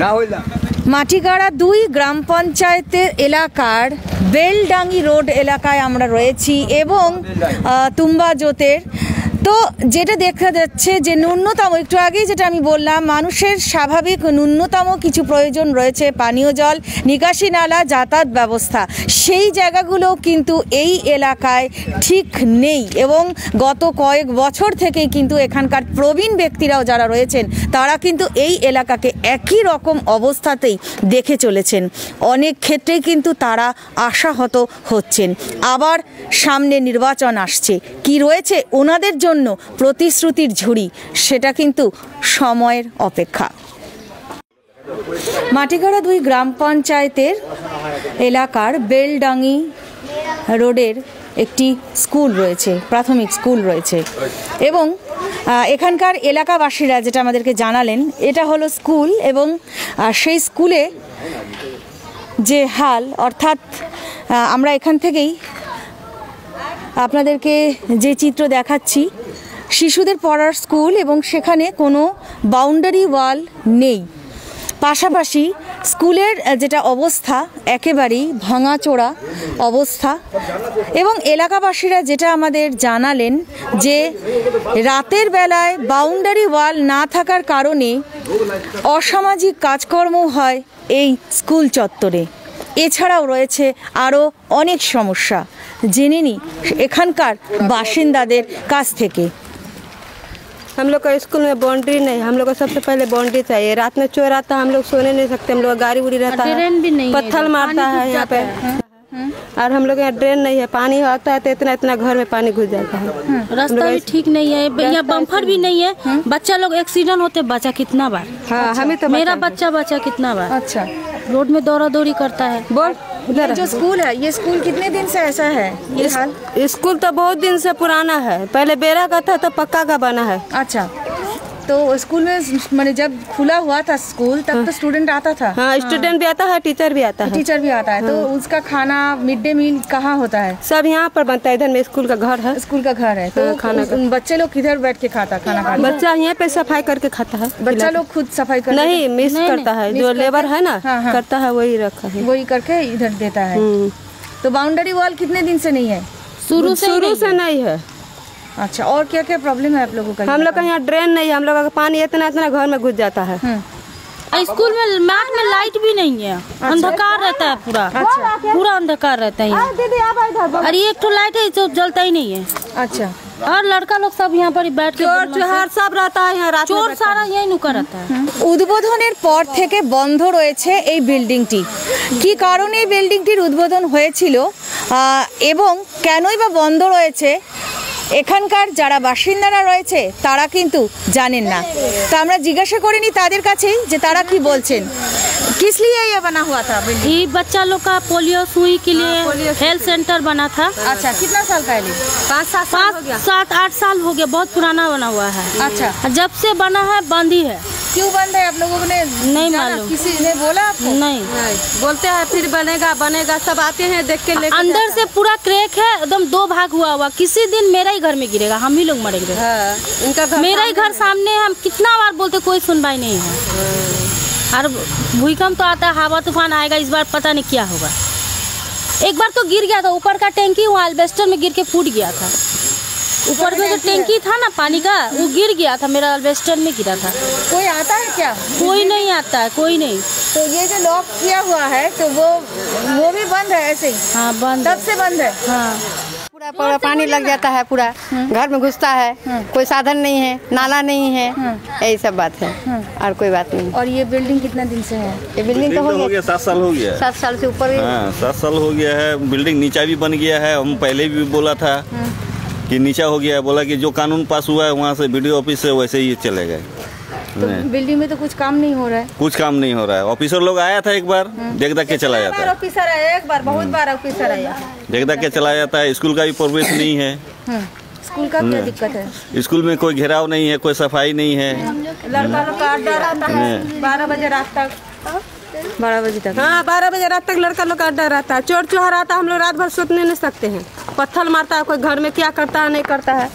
Speaker 4: না হইলা
Speaker 5: মাটিগাড়া 2 গ্রাম পঞ্চায়েতের এলাকার বেলডাঙ্গি রোড এলাকায় আমরা রয়েছি এবং তুম্বাজোতের। তো যেটা দেখা যাচ্ছে যে ন্যূনতম, একটু আগেই যেটা আমি বললাম, মানুষের স্বাভাবিক ন্যূনতম কিছু প্রয়োজন রয়েছে, পানীয় জল, নিকাশি নালা, যাতায়াত ব্যবস্থা, সেই জায়গাগুলো কিন্তু এই এলাকায় ঠিক নেই। এবং গত কয়েক বছর থেকেই কিন্তু এখানকার প্রবীণ ব্যক্তিরাও যারা রয়েছেন তারা কিন্তু এই এলাকাকে একই রকম অবস্থাতেই দেখে চলেছেন। অনেক ক্ষেত্রেই কিন্তু তারা আশাহত হচ্ছেন। আবার সামনে নির্বাচন আসছে, কি রয়েছে ওনাদের জন্য প্রতিশ্রুতির ঝুড়ি, সেটা কিন্তু সময়ের অপেক্ষা। মাটিগাড়া 2 গ্রাম পঞ্চায়েতের এলাকার বেলডাঙ্গি রোডের একটি স্কুল রয়েছে, প্রাথমিক স্কুল রয়েছে, এবং এখানকার এলাকাবাসীরা যেটা আমাদেরকে জানালেন এটা হলো স্কুল, এবং সেই স্কুলে যে হাল, অর্থাৎ আমরা এখান থেকেই আপনাদেরকে যে চিত্র দেখাচ্ছি, শিশুদের পড়ার স্কুল এবং সেখানে কোনো বাউন্ডারি ওয়াল নেই, পাশাপাশি স্কুলের যেটা অবস্থা একেবারেই ভাঙাচোরা অবস্থা। এবং এলাকাবাসীরা যেটা আমাদের জানালেন যে রাতের বেলায় বাউন্ডারি ওয়াল না থাকার কারণে অসামাজিক কাজকর্ম হয় এই স্কুল চত্বরে। এছাড়াও রয়েছে আরও অনেক সমস্যা, জেনে নিই এখানকার বাসিন্দাদের কাছ থেকে।
Speaker 11: हम लोग का स्कूल में बाउंड्री नहीं, हम लोग को सबसे पहले बाउंड्री चाहिए। रात में चोर आता है, हम लोग सोने नहीं सकते, हम लोग गाड़ी उड़ी रहता है, पत्थर मारता है यहाँ पे, और हम लोग यहाँ ड्रेन नहीं है, पानी आता है तो इतना इतना घर में पानी घुस जाता है।
Speaker 12: रास्ता भी ठीक नहीं है, यहाँ बम्फर भी नहीं है, बच्चा लोग एक्सीडेंट होते बचा कितना बार।
Speaker 11: हाँ, हमें तो
Speaker 12: मेरा बच्चा कितना बार।
Speaker 5: अच्छा,
Speaker 12: रोड में दौड़ा दौड़ी करता है।
Speaker 5: बोल ये जो स्कूल है, ये स्कूल कितने दिन से ऐसा है ये हाल?
Speaker 11: स्कूल तो बहुत दिन से पुराना है, पहले बेरा का था तो पक्का का बना है।
Speaker 5: अच्छा, तो स्कूल में मैंने जब खुला हुआ था स्कूल तब तो स्टूडेंट आता था।
Speaker 11: हाँ, स्टूडेंट भी आता है, टीचर भी आता है।
Speaker 5: टीचर भी आता है। तो उसका खाना मिड डे मील कहाँ होता है?
Speaker 11: सब यहाँ पर बनता है। इधर में स्कूल का घर है।
Speaker 5: स्कूल का घर है तो
Speaker 11: खाना
Speaker 5: बच्चे लोग किधर बैठ के खाता खाना खाता?
Speaker 11: बच्चा यहाँ पे सफाई करके खाता है।
Speaker 5: बच्चा लोग खुद सफाई कर
Speaker 11: नहीं मिस करता है, जो लेबर है ना करता है वही रखा है,
Speaker 5: वही करके इधर देता है। तो बाउंड्री वॉल कितने दिन से नहीं है?
Speaker 11: शुरू से नहीं है।
Speaker 5: अच्छा, और क्या क्या प्रॉब्लम है आप लोगों का?
Speaker 11: हम लोग का यहाँ ड्रेन नहीं है, हम लोग का पानी इतना घर में घुस जाता है।
Speaker 12: स्कूल में मैथ में लाइट भी नहीं है। अंधकार रहता है पूरा। अच्छा। पूरा अंधकार रहता है यहाँ। अरे एक तो लाइट है जो जलता ही नहीं है।
Speaker 5: अच्छा,
Speaker 12: और लड़का लोग सब यहाँ पर बैठ के
Speaker 11: चोर चुहार सब रहता है यहाँ,
Speaker 12: चोर सारा यही नुका रहता है।
Speaker 5: উদ্বোধনের পর থেকে বন্ধ রয়েছে এই বিল্ডিংটি। কি কারণে এই বিল্ডিংটির উদ্বোধন হয়েছিল এবং কেনই বা বন্ধ রয়েছে এখানকার যারা বাসিন্দারা রয়েছে তারা কিন্তু জানেন না। তো আমরা জিজ্ঞাসা করিনি তাদের কাছেই যে তারা কি বলছেন। किस लिए ये बना हुआ था?
Speaker 12: ये बच्चा लोग का पोलियो सुई के लिए हेल्थ सेंटर बना था।
Speaker 5: अच्छा, कितना साल पहले?
Speaker 12: 5-7-8 साल हो गया। बहुत पुराना बना हुआ है।
Speaker 5: अच्छा,
Speaker 12: जब से बना है बंद ही है।
Speaker 5: क्यों बंद है? आप लोगों ने
Speaker 12: नहीं मालूम,
Speaker 5: किसी ने बोला आपको?
Speaker 12: नहीं,
Speaker 11: बोलते हैं फिर बनेगा सब आते हैं देख के लेकर।
Speaker 12: अंदर से पूरा क्रैक है, एकदम 2 भाग हुआ। किसी दिन मेरा ही घर में गिरेगा, हम ही लोग मरेंगे।
Speaker 11: इनका
Speaker 12: मेरा ही घर सामने है। हम कितना बार बोलते कोई सुनवाई नहीं है। और भूकंप तो आता है, हवा तूफान आएगा, इस बार पता नहीं क्या होगा। एक बार तो गिर गया था ऊपर का टैंकी, वहाँ एल्वेस्टर में गिर के फूट गया था। ऊपर में जो टैंकी था ना पानी का, वो गिर गया था, मेरा एल्वेस्टर में गिरा था।
Speaker 5: कोई आता है क्या?
Speaker 12: कोई नहीं आता है, कोई नहीं।
Speaker 5: तो ये जो लॉक किया हुआ है तो वो भी बंद है ऐसे ही?
Speaker 12: हाँ, बंद।
Speaker 5: तब से बंद है।
Speaker 12: हाँ,
Speaker 11: पूरा पानी लग जाता है, पूरा घर में घुसता है। कोई साधन नहीं है, नाला नहीं है, यही सब बात है और कोई बात नहीं।
Speaker 5: और ये बिल्डिंग कितना दिन से है?
Speaker 11: ये बिल्डिंग तो हो गया
Speaker 10: 7 साल हो गया।
Speaker 11: 7 साल से ऊपर।
Speaker 10: 7 साल हो गया है। बिल्डिंग नीचा भी बन गया है। हम पहले भी बोला था कि नीचा हो गया है, बोला कि जो कानून पास हुआ है वहाँ से BDO ऑफिस से वैसे ही चले गए।
Speaker 5: तो बिल्डिंग में तो कुछ काम नहीं हो रहा है।
Speaker 10: कुछ काम नहीं हो रहा है। ऑफिसर लोग आया था एक बार, देख के चला जाता है।
Speaker 11: ऑफिसर आया एक बार, बहुत बार ऑफिसर आया,
Speaker 10: देख के चला जाता है। स्कूल का भी प्रवेश नहीं है।
Speaker 5: स्कूल का क्या दिक्कत है?
Speaker 10: स्कूल में कोई घेराव नहीं है, कोई सफाई नहीं है।
Speaker 11: लड़का लोग का अड्डा रहता है 12 बजे रात तक।
Speaker 5: 12 बजे तक?
Speaker 11: हाँ, 12 बजे रात तक लड़का लोग का अड्डा रहता है। चोर चुहार आता है, हम लोग रात भर सोने नहीं सकते हैं। पत्थर मारता है, कोई घर में क्या करता है नहीं करता है।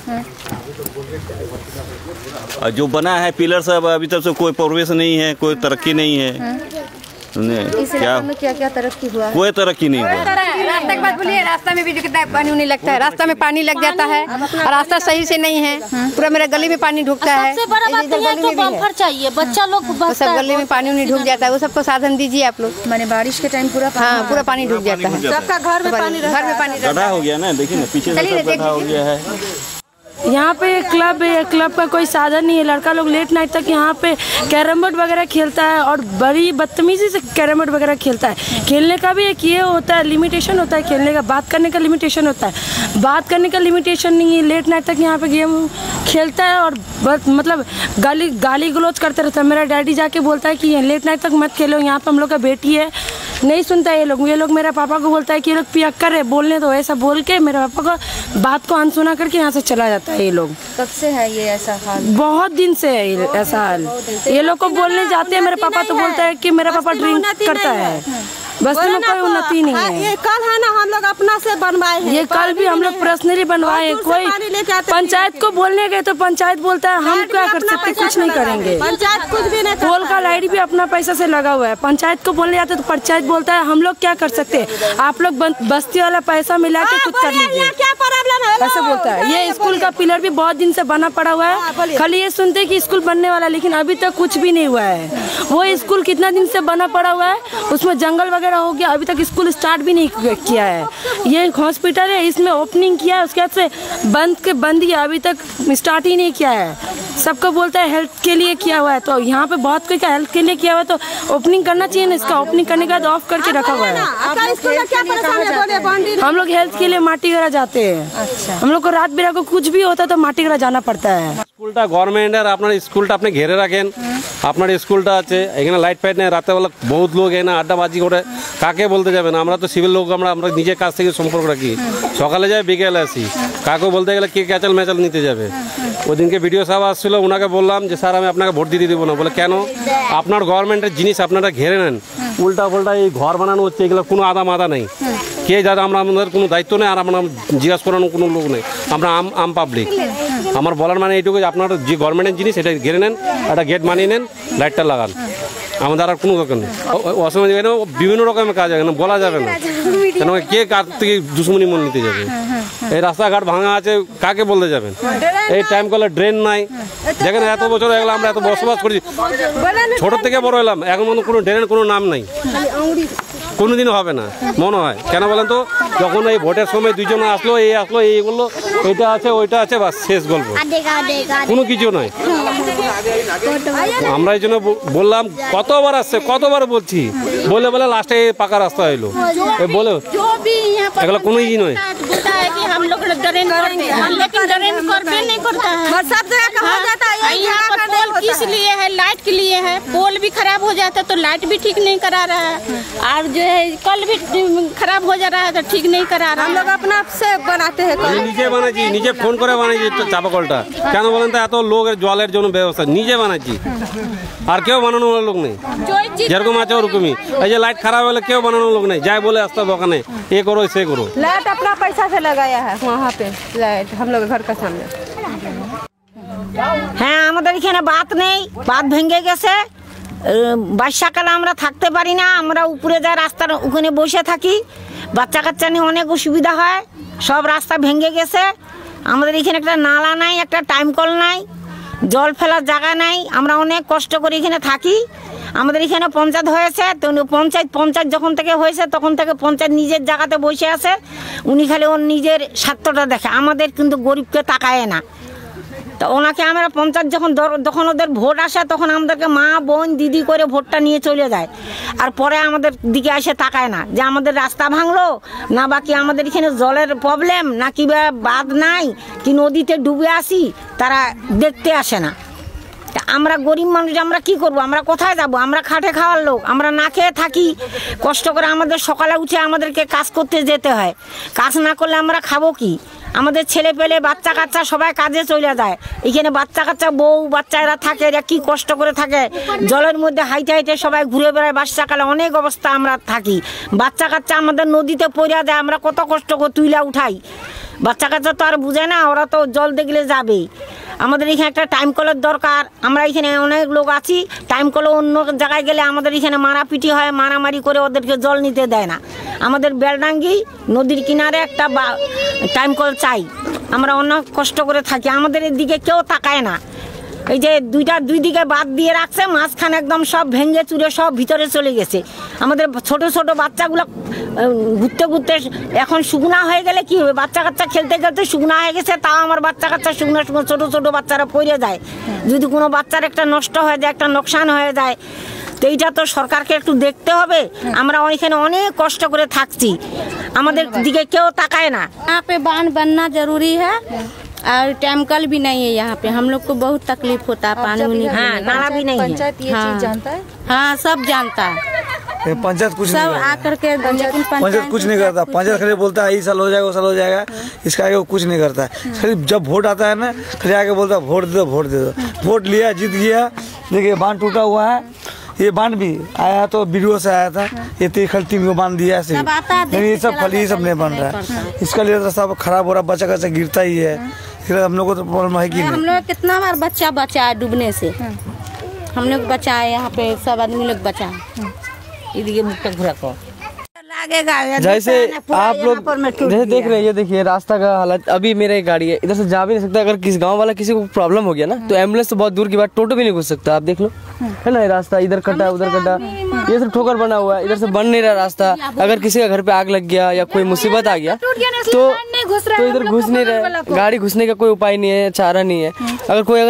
Speaker 10: और जो बना है पिलर सब, अभी तक से कोई प्रवेश नहीं है, कोई तरक्की नहीं है।
Speaker 5: इस इलाके में क्या क्या तरक्की हुआ?
Speaker 10: कोई तरक्की नहीं हुआ।
Speaker 11: रास्ते की बात बोलिए, रास्ता में भी कितना पानी नहीं लगता है। रास्ता में पानी लग जाता है और रास्ता सही से नहीं है, पूरा मेरा गली में पानी ढुकता है।
Speaker 12: सबसे बड़ा बात है तो बम्फर चाहिए। बच्चा लोग
Speaker 11: सब गली में पानी नहीं ढुक जाता है, वो सबको साधन दीजिए आप लोग।
Speaker 5: मैंने बारिश के टाइम पूरा
Speaker 11: पूरा पानी ढुक जाता है। सबका घर में पानी
Speaker 10: गड्ढा हो गया ना, देखिए ना पीछे से गड्ढा हो गया है।
Speaker 3: यहाँ पे एक क्लब है, क्लब का कोई साधन नहीं है। लड़का लोग लेट नाइट तक यहाँ पे कैरम बोर्ड वगैरह खेलता है और बड़ी बदतमीजी से कैरम बोर्ड वगैरह खेलता है। खेलने का भी एक ये होता है, लिमिटेशन होता है खेलने का। बात करने का लिमिटेशन होता है, बात करने का लिमिटेशन नहीं है। लेट नाइट तक यहाँ पे गेम खेलता है और मतलब गाली गलौज करते रहता है। मेरा डैडी जाके बोलता है कि लेट नाइट तक मत खेलो, यहाँ पे हम लोग का बेटी है। नहीं सुनता ये लोग मेरे पापा को बोलता है कि ये लोग पियक्कर है, बोलने दो। ऐसा बोल के मेरे पापा को बात को अनसुना करके यहाँ से चला जाता है। ये लोग
Speaker 5: कब से है ये ऐसा हाल?
Speaker 3: बहुत दिन से है ऐसा हाल। ये लोग को बोलने जाते हैं, मेरे पापा तो बोलता है कि मेरा पापा ड्रिंक करता है। बस्ती में कोई उन्नति नहीं है।
Speaker 11: ये कल है ना, हम लोग अपना से बनवाए हैं।
Speaker 3: ये कल भी हम लोग पर्सनली बनवाए हैं। कोई पंचायत को बोलने गए तो पंचायत बोलता है हम क्या कर सकते, कुछ नहीं करेंगे।
Speaker 11: पंचायत कुछ भी नहीं।
Speaker 3: पोल का लाइट भी अपना पैसा से लगा हुआ है। पंचायत को बोलने जाते तो पंचायत बोलता है हम लोग क्या कर सकते, आप लोग बस्ती वाला पैसा मिला के खुद कर लीजिए,
Speaker 11: क्या प्रॉब्लम है,
Speaker 3: ऐसा बोलता है। ये स्कूल का पिलर भी बहुत दिन से बना पड़ा हुआ है। खाली ये सुनते कि स्कूल बनने वाला, लेकिन अभी तक कुछ भी नहीं हुआ है। वो स्कूल कितना दिन से बना पड़ा हुआ है, उसमें जंगल वगैरह हो गया, अभी तक स्कूल स्टार्ट भी नहीं किया है। ये हॉस्पिटल है, इसमें ओपनिंग किया है, उसके बाद से बंद किया, अभी तक स्टार्ट ही नहीं किया है। सबको बोलता है हेल्थ के लिए किया हुआ है, तो यहाँ पे बहुत कोई का हेल्थ के लिए किया हुआ है, तो ओपनिंग करना चाहिए ना। इसका ओपनिंग करने के बाद ऑफ करके रखा हुआ है। हम लोग हेल्थ के लिए माटी गरा जाते हैं। अच्छा। हम लोग को रात बिरात को कुछ भी होता है तो माटी गरा जाना पड़ता है।
Speaker 13: স্কুলটা গভর্নমেন্টের, আপনার স্কুলটা আপনি ঘেরে রাখেন, আপনার স্কুলটা আছে, এখানে লাইট ফাইট নেই, রাতেবেলা বহুত লোক এখানে আড্ডাবাজি করে, কাকে বলতে যাবেন? আমরা তো সিভিল লোক, আমরা নিজের কাছ থেকে সম্পর্ক রাখি, সকালে যাই বিকেলে আসি, কাকে বলতে গেলে কে ক্যাচাল ম্যাচাল নিতে যাবে। ওদিনকে ভিডিও সাহেব আসছিল, ওনাকে বললাম যে স্যার আমি আপনাকে ভোট দিতে দেবো না। বলে কেন? আপনার গভর্নমেন্টের জিনিস আপনারা ঘেরে নেন, উল্টা পাল্টা এই ঘর বানানো হচ্ছে, এগুলো কোনো আদা মাদা নেই, কে যারা আমরা আমাদের কোনো দায়িত্ব নেই, আর আমরা জিজ্ঞাসা করানোর কোনো লোক নেই, আমরা আম পাবলিক। আমার বলার মানে এইটুকু যে আপনার যে গভর্নমেন্টের জিনিস এটা ঘেরে নেন, একটা গেট বানিয়ে নেন, লাইটটা লাগান, আমাদের আর কোনো দরকার নেই। অসময় বিভিন্ন রকমের কাজ এখানে বলা যাবে না, কেন কে কার থেকে দুশ্মনী মন নিতে যাবে। এই রাস্তাঘাট ভাঙা আছে, কাকে বলতে যাবেন? এই টাইম কলে ড্রেন নাই, যেখানে এত বছর হয়ে গেল আমরা এত বসবাস করি, ছোট থেকে বড় হলাম, এখন কোনো ড্রেনের কোনো নাম নাই, কোনোদিনও হবে না মনে হয়। কেন বলেন তো? যখন এই ভোটের সময় দুইজন আসলো, এই বললো এটা আছে ওইটা আছে, বাস শেষ গল্প, কোনো কিছু নয়। আমরা এই জন্য বললাম, কতবার আসছে, কতবার বলছি, বলে বলে লাস্টে পাকা রাস্তা হইলো, বলে এগুলো কোনো ই নয়।
Speaker 8: किस लिए है? लाइट के लिए है। पोल भी खराब हो जाता है तो लाइट भी ठीक नहीं करा रहा है, और जो है कल भी खराब हो जा रहा है तो ठीक नहीं करा रहा है। हम लोग अपना से बनाते हैं,
Speaker 13: নিজে বানাচ্ছি, নিজে ফোন করে বানাচ্ছি চাপা কলটা। কেন বলেন তো? এত লোকের জলের জন্য ব্যবস্থা নিজে বানাচ্ছি, আর কেউ বানানোর লোক নেই, যেরকম আছে ওরকমই। এই যে লাইট খারাপ হলে কেউ বানানোর লোক নেই, যাই বলে আসতে দোকানে এ করো সে করো।
Speaker 11: लाइट अपना पैसा से लगाया है वहाँ पे, लाइट हम लोग घर का सामने।
Speaker 1: হ্যাঁ, আমাদের এখানে বাত নেই, বাত ভেঙে গেছে। বর্ষাকালে আমরা থাকতে পারি না, আমরা উপরে যাই রাস্তার ওখানে বসে থাকি, বাচ্চা কাচ্চা নিয়ে অনেক অসুবিধা হয়, সব রাস্তা ভেঙে গেছে। আমাদের এখানে একটা নালা নাই, একটা টাইম কল নাই, জল ফেলার জায়গা নাই, আমরা অনেক কষ্ট করে এখানে থাকি। আমাদের এখানে পঞ্চায়েত হয়েছে, তো পঞ্চায়েত যখন থেকে হয়েছে তখন থেকে পঞ্চায়েত নিজের জায়গাতে বসে আছে, উনি খালি ওর নিজের স্বার্থটা দেখে, আমাদের কিন্তু গরিবকে তাকায় না। তো ওনাকে আমরা পঞ্চায়েত যখন ওদের ভোট আসে তখন আমাদেরকে মা বোন দিদি করে ভোটটা নিয়ে চলে যায়, আর পরে আমাদের দিকে এসে তাকায় না যে আমাদের রাস্তা ভাঙলো না, বাকি আমাদের এখানে জলের প্রবলেম না, কি বাঁধ নাই, কি নদীতে ডুবে আসি, তারা দেখতে আসে না। আমরা গরিব মানুষ, আমরা কি করব? আমরা কোথায় যাব? আমরা খাটে খাওয়ার লোক, আমরা না খেয়ে থাকি, কষ্ট করে আমাদের সকালে উঠে আমাদেরকে কাজ করতে যেতে হয়, কাজ না করলে আমরা খাবো কি? আমাদের ছেলে পেলে বাচ্চা কাচ্চা সবাই কাজে চলে যায়, এখানে বাচ্চা কাচ্চা বউ বাচ্চা এরা থাকে, এরা কি কষ্ট করে থাকে, জলের মধ্যে হাইটে হাইটে সবাই ঘুরে বেড়ায়, বর্ষাকালে অনেক অবস্থা আমরা থাকি, বাচ্চা কাচ্চা আমাদের নদীতে পড়ে যায়, আমরা কত কষ্ট করে তুইলা উঠাই, বাচ্চা কাচ্চা তো আর বুঝে না, ওরা তো জল দেখলে যাবেই। আমাদের এখানে একটা টাইম কলের দরকার, আমরা এখানে অনেক লোক আছি, টাইম কলে অন্য জায়গায় গেলে আমাদের এখানে মারাপিটি হয়, মারামারি করে ওদেরকে জল নিতে দেয় না। আমাদের বেলডাঙ্গি নদীর কিনারে একটা টাইম কল চাই, আমরা অনেক কষ্ট করে থাকি, আমাদের এদিকে কেউ তাকায় না। এই যে দুই দিকে বাদ দিয়ে রাখছে, মাঝখানে একদম সব ভেঙে চুরে সব ভিতরে চলে গেছে। আমাদের ছোট ছোট বাচ্চাগুলো ঘুরতে ঘুরতে এখন শুকনা হয়ে গেলে কি হবে? বাচ্চা কাচ্চা খেলতে খেলতে শুকনা হয়ে গেছে, তাও আমার বাচ্চা কাচ্চা শুকনো ছোট ছোট বাচ্চারা পড়ে যায়, যদি কোনো বাচ্চার একটা নষ্ট হয়ে যায়, একটা নোকসান হয়ে যায়, তো এইটা তো সরকারকে একটু দেখতে হবে। আমরা ওইখানে অনেক কষ্ট করে থাকছি, আমাদের দিকে কেউ তাকায় না।
Speaker 8: यहाँ पे बांध बनना जरूरी है, और टाइम कल भी नहीं है यहाँ पे, हम लोग को बहुत तकलीफ होता है, पानी उनी,
Speaker 1: हाँ, नाला भी नहीं है।
Speaker 5: पंचायत ये चीज जानता है?
Speaker 8: हाँ, सब जानता है,
Speaker 2: पंचायत कुछ
Speaker 8: सब
Speaker 2: नहीं
Speaker 8: आकर के
Speaker 2: पंचायत कुछ नहीं करता। पंचायत खाली बोलता है ये साल हो जाएगा वो साल हो जाएगा, इसका आगे वो कुछ नहीं करता है। खाली जब वोट आता है ना, खाली आके बोलता है वोट दे दो वोट दे दो। वोट लिया जीत गया, देखिए बांध टूटा हुआ है, ये बांध भी आया तो वीडियो से आया था, ये खाली 3 को बांध दिया ऐसे, नहीं ये सब खाली ये सब नहीं बन रहा है। इसका लिए रास्ता खराब हो रहा है, बच्चा कच्चा गिरता ही है, फिर हम लोग को तो प्रॉब्लम है कि
Speaker 8: हम लोग कितना बार बच्चा बचा है डूबने से, हम लोग बचाए, यहाँ पे सब आदमी लोग बचा।
Speaker 14: जैसे आप लोग जैसे देख रहे हैं, ये देखिए रास्ता का हालत, अभी मेरा एक गाड़ी है, इधर से जा भी नहीं सकता, अगर किस गांव वाला किसी को प्रॉब्लम हो गया ना तो एम्बुलेंस तो बहुत दूर की बात, टोटो भी नहीं घुस सकता। आप देख लो, है ना, ये रास्ता इधर कटा उधर कटा, ये सब ठोकर बना हुआ है, इधर से बन नहीं रहा रास्ता। अगर किसी का घर पे आग लग गया या कोई मुसीबत आ गया तो इधर घुस नहीं रहा, गाड़ी घुसने का कोई उपाय नहीं है, चारा नहीं है। अगर कोई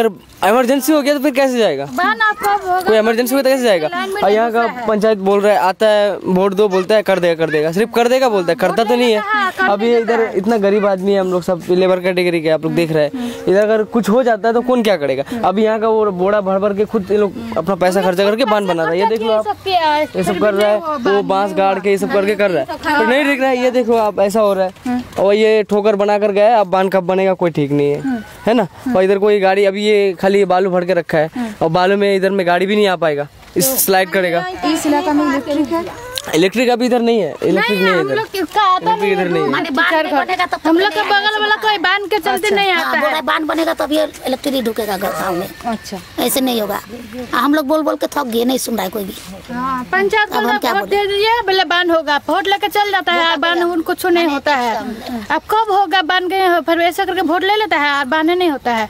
Speaker 14: इमरजेंसी हो गया तो फिर कैसे जाएगा? कोई इमरजेंसी हो तो कैसे जाएगा? और यहाँ का पंचायत बोल रहा है, आता है वोट दो, बोलता है कर देगा कर देगा, सिर्फ कर देगा बोलता है, करता तो नहीं है। अभी इधर इतना गरीब आदमी है, हम लोग सब लेबर कैटेगरी के, आप लोग देख रहे हैं। इधर अगर कुछ हो जाता है तो कौन क्या करेगा। अभी यहाँ का वो बोड़ा भर भर के खुद ये लोग अपना पैसा खर्चा करके बांध बना रहा है। ये देख लो आप, ये सब कर रहा है, वो बांस गाड़ के ये सब करके कर रहा है, तो नहीं दिख रहा है। ये देखो आप, ऐसा हो रहा है। और ये ठोकर बना कर गया, अब बांध कब बनेगा कोई ठीक नहीं है ना। और इधर कोई गाड़ी, अभी ये खाली बालू भर के रखा है, और बालू में इधर में गाड़ी भी नहीं आ पाएगा, इस स्लाइड करेगा।
Speaker 5: इस इलाका में इलेक्ट्रिक है?
Speaker 14: इलेक्ट्रिक अभी इधर नहीं है, इलेक्ट्रिक नहीं है इधर, इलेक्ट्रिक इधर नहीं है।
Speaker 8: हम लोग का बगल वाला कोई बांध के चलते नहीं आता है।
Speaker 15: बांध बनेगा तभी इलेक्ट्रिक ढुकेगा गाँव में।
Speaker 5: अच्छा,
Speaker 15: ऐसे नहीं होगा। हम लोग बोल बोल के थक गए, नहीं सुन रहा है कोई भी।
Speaker 8: पंचायत को वोट दे दीजिए, बोले बांध होगा, वोट लेकर चल जाता है, बांध उनको कुछ नहीं होता है। अब कब होगा बांध गए, फिर ऐसा करके वोट ले लेता है और बांध नहीं होता है।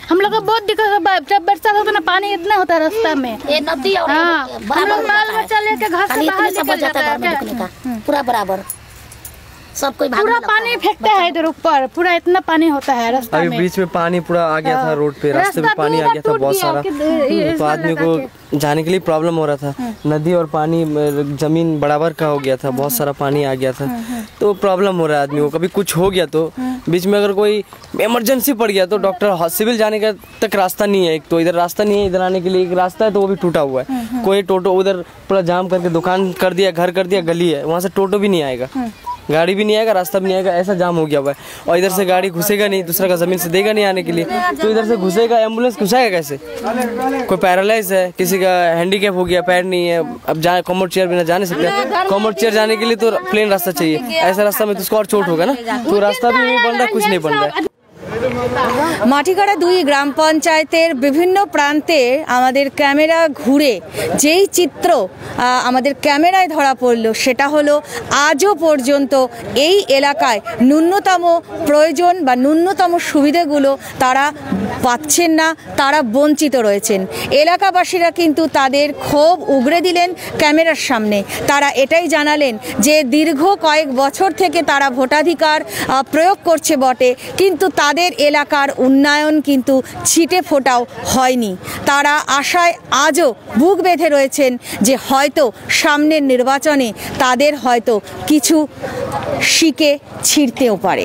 Speaker 8: हम लोग को बहुत दिक्कत है, जब बरसात होता है ना, पानी इतना होता है रास्ता में,
Speaker 15: ये नदी और
Speaker 8: हम लोग बाल बच्चा लेके घर से बाहर निकल जाता है
Speaker 15: पूरा बराबर सब कोई
Speaker 8: पूरा पानी फेंकता है इधर ऊपर, पूरा इतना पानी होता है रास्ता में।
Speaker 14: अभी बीच में पानी पूरा आ गया था, रोड पे रास्ते पे पानी आ गया था बहुत सारा, तो आदमी को जाने के लिए प्रॉब्लम हो रहा था। नदी और पानी जमीन बराबर का हो गया था, बहुत सारा पानी आ गया था, तो प्रॉब्लम हो रहा है आदमी को। कभी कुछ हो गया तो बीच में अगर कोई इमरजेंसी पड़ गया तो डॉक्टर सिविल जाने का तक रास्ता नहीं है। एक तो इधर रास्ता नहीं है, इधर आने के लिए एक रास्ता है तो वो भी टूटा हुआ है। कोई टोटो उधर पूरा जाम करके दुकान कर दिया, घर कर दिया, गली है, वहाँ से टोटो भी नहीं आएगा, गाड़ी भी नहीं आएगा, रास्ता भी नहीं आएगा, ऐसा जाम हो गया हुआ है। और इधर से गाड़ी घुसेगा नहीं, दूसरा का जमीन से देगा नहीं आने के लिए, तो इधर से घुसेगा, एम्बुलेंस घुसाएगा कैसे। कोई पैरालाइज है, किसी का हैंडीकैप हो गया, पैर नहीं है, अब जाए कॉमोड चेयर बिना जा नहीं सकते। कॉमोड चेयर जाने के लिए तो प्लेन रास्ता चाहिए, ऐसा रास्ता में तो उसको और चोट होगा ना, तो रास्ता भी नहीं बन रहा है, कुछ नहीं बन रहा है।
Speaker 5: মাটিগাড়া 2 গ্রাম পঞ্চায়েতের বিভিন্ন প্রান্তে আমাদের ক্যামেরা ঘুরে যেই চিত্র আমাদের ক্যামেরায় ধরা পড়লো সেটা হলো আজও পর্যন্ত এই এলাকায় ন্যূনতম প্রয়োজন বা ন্যূনতম সুবিধাগুলো তারা পাচ্ছেন না, তারা বঞ্চিত রয়েছেন। এলাকাবাসীরা কিন্তু তাদের ক্ষোভ উগরে দিলেন ক্যামেরার সামনে। তারা এটাই জানালেন যে দীর্ঘ কয়েক বছর থেকে তারা ভোটাধিকার প্রয়োগ করছে বটে, কিন্তু তাদের এলাকার উন্নয়ন কিন্তু ছিটে ফোটাও হয়নি। তারা আশায় আজও বুক বেঁধে রয়েছেন যে হয়তো সামনের নির্বাচনে তাদের হয়তো কিছু শিকে ছিঁড়তেও পারে।